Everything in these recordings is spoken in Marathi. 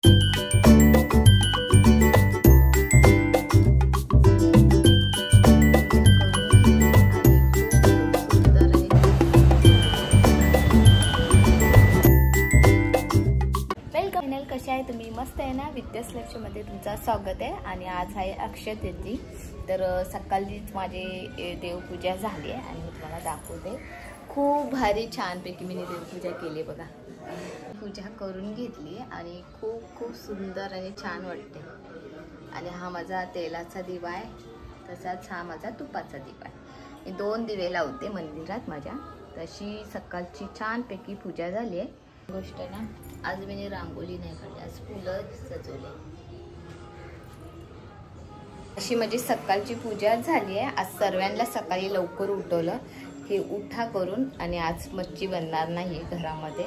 कसे आहे तुम्ही? मस्त आहे ना? विद्यास लक्ष्यमध्ये तुमचं स्वागत आहे। आणि आज आहे अक्षय तृतीया, तर सकाळीच माझी देवपूजा झाली आहे आणि मी तुम्हाला दाखवते। खूप भारी छानपैकी मी देवपूजा केली बघा। पूजा करून घेतली आणि खूप सुंदर आणि छान वाटते। आणि हा माझा तेलाचा दिवा आहे, तसाच हा माझा तुपाचा दिवा आहे। मी 2 दिवे लावते मंदिरात माझ्या। तशी सकाळची छानपैकी पूजा झाली आहे। गोष्ट ना, आज मी रांगोळी नाही काढली, आज फुलं सजवले। अशी माझी सकाळची पूजा झाली आहे। आज सर्वांना सकाळी लवकर उठवलं की उठा करून, आणि आज मच्छी बनणार नाही घरामध्ये,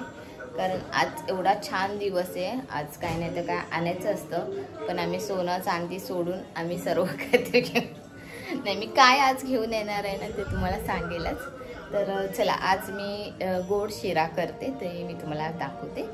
कारण आज एवढा छान दिवस आहे। आज काय नाही तर काय आणायचं असतं, पण आम्ही सोनं चांदी सोडून आम्ही सर्व काहीतरी घेऊन नाही, मी काय आज घेऊन येणार आहे ना ते तुम्हाला सांगेलच। तर चला, आज मी गोड शिरा करते, ते मी तुम्हाला दाखवते।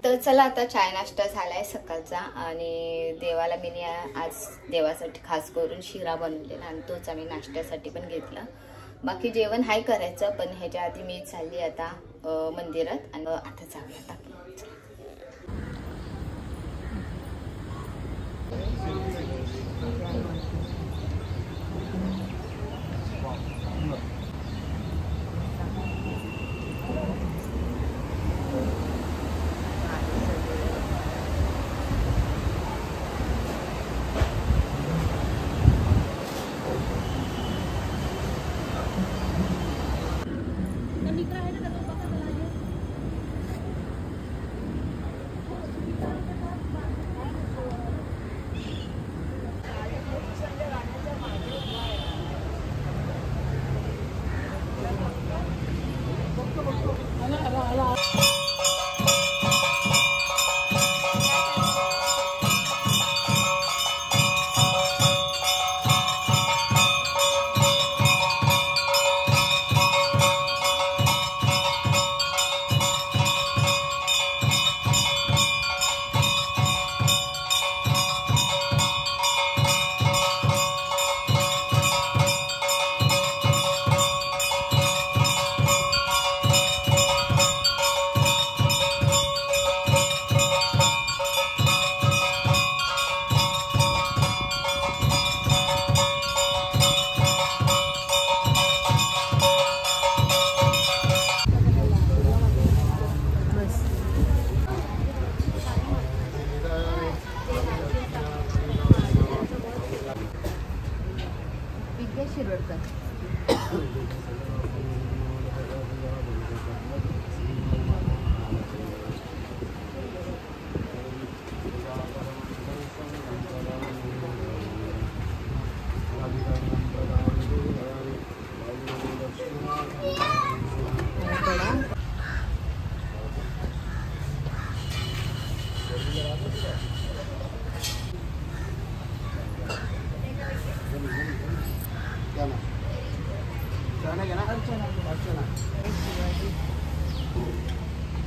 तर चला, आता चाय नाश्ता झालाय सकाळचा, आणि देवाला मी आज देवासाठी खास करून शिरा बनवलेला, आणि तोच आम्ही नाश्त्यासाठी पण घेतला। बाकी जेवण हाय करायचं, पण ह्याच्या आधी मी चालली आता मंदिरात, आणि आता जाऊया आता।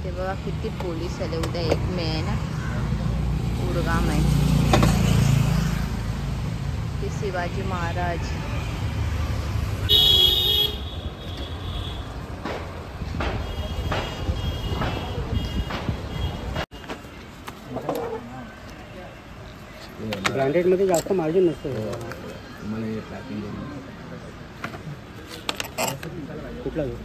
ते बघा किती पोलीस आले. उद्या 1 मे आहे ना, उरगाम आहे. ते शिवाजी महाराज. ब्रँडेड मध्ये जास्त मार्जिन नसतं. मला हे पॅकिंग कुठला घेऊ?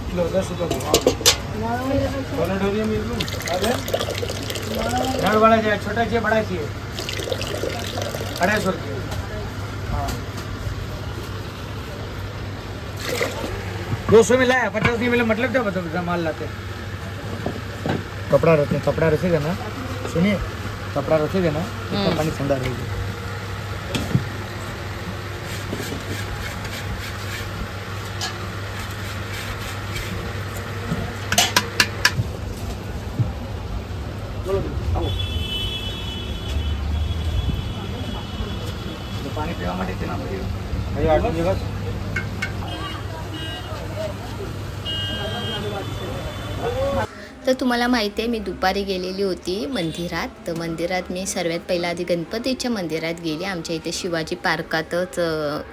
किलो 10 रुपये बड़ा चाहिए, छोटा चाहिए, बड़ा चाहिए 250 रुपये. 200 में लाया, 50 नहीं मिला मतलब क्या बता माल लाते. कपड़ा रखते, कपड़ा रखेगा ना, सुनिए, कपड़ा रखेगा ना तो पानी ठंडा रहेगा. पानी पीवा मध्ये देना पड़ेगा. तर तुम्हाला माहिती आहे मी दुपारी गेलेली होती मंदिरात. तर मंदिरात मी सर्वात पहिला आधी गणपतीच्या मंदिरात गेली. आमच्या इथे शिवाजी पार्कातच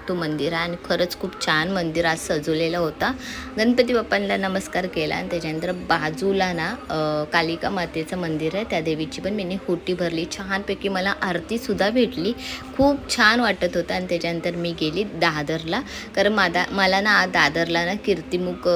तो मंदिर आहे आणि खरंच खूप छान मंदिर आज सजवलेला होता. गणपती बाप्पांना नमस्कार केला आणि त्याच्यानंतर बाजूला ना कालिका मातेचं मंदिर आहे, त्या देवीची पण मी होटी भरली. छानपैकी मला आरतीसुद्धा भेटली, खूप छान वाटत होतं. आणि त्याच्यानंतर मी गेली दादरला, कारण मला ना दादरला ना कीर्तिमुख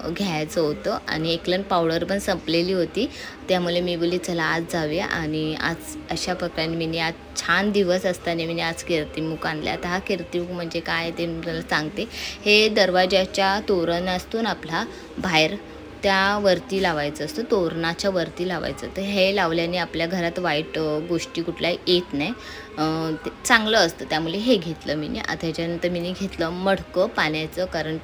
घ्यायचं होतं आणि एकलन पावडर पण संपलेली होती. त्यामुळे मी बोलली चला आज जाऊया. आणि आज अशा प्रकारे मी आज छान दिवस असताना मी आज कीर्तिमुख आणले. आता हा कीर्तिमुख म्हणजे काय ते मी तुम्हाला सांगते. हे दरवाजाच्या तोरण असतो ना आपला बाहेर, त्यावरती लावायचं असतं, तोरणाच्या वरती लावायचं. तर हे लावल्याने आपल्या घरात वाईट गोष्टी कुठल्या येत नाही, ते चांगलं असतं. त्यामुळे हे घेतलं मी. आता ह्याच्यानंतर मी घेतलं मडकं पाण्याचं, कारण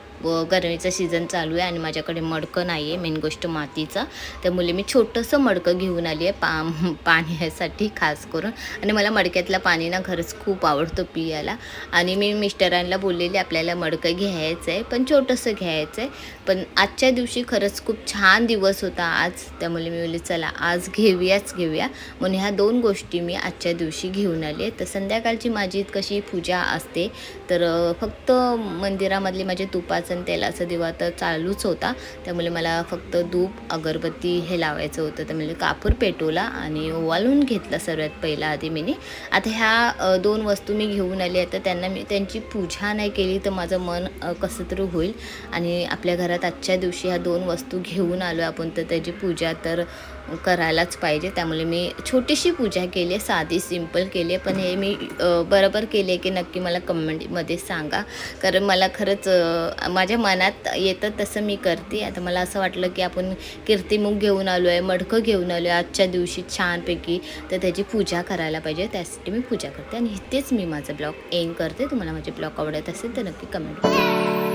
गरमीचा सीझन चालू आहे आणि माझ्याकडे मडकं नाही आहे, मेन गोष्ट मातीचा. त्यामुळे मी छोटंसं मडकं घेऊन आली आहे पाण्यासाठी खास करून. आणि मला मडक्यातलं पाणी ना खरंच खूप आवडतं पियाला. आणि मी मिस्टरांना बोललेली आपल्याला मडकं घ्यायचं आहे, पण छोटंसं घ्यायचं आहे. पण आजच्या दिवशी खरंच खूप छान दिवस होता आज, त्यामुळे मी बोलली चला आज घेऊया. म्हणून ह्या 2 गोष्टी मी आजच्या दिवशी घेऊन आली. तर संध्याकाळची माझी कशी पूजा असते, तर फक्त मंदिरामधली माझे तुपाचं आणि तेलाचं दिवा तर चालूच होता. त्यामुळे मला फक्त धूप अगरबत्ती हे लावायचं होतं. त्यामुळे कापूर पेटवला आणि ओवाळून घेतला सर्वात पहिला आधी मी. आता ह्या 2 वस्तू मी घेऊन आली. आता त्यांना मी त्यांची पूजा नाही केली तर माझं मन कसं तरी होईल. आणि आपल्या घरात आजच्या दिवशी ह्या 2 वस्तू घेऊन आलो आपण, तर त्याची पूजा तर करायलाच पाहिजे. त्यामुळे मी छोटीशी पूजा केली आहे, साधी सिंपल केली आहे. पण हे मी बरोबर केली आहे की नक्की मला कमेंटमध्ये सांगा, कारण मला खरंच माझ्या मनात येतं तसं मी करते. आता मला असं वाटलं की आपण कीर्तिमुख घेऊन आलो आहे, मडकं घेऊन आलो आहे आजच्या दिवशी छानपैकी, तर त्याची पूजा करायला पाहिजे. त्यासाठी मी पूजा करते आणि इथेच मी माझा ब्लॉग एंड करते. तुम्हाला माझे ब्लॉग आवडत असेल तर नक्की कमेंट करा.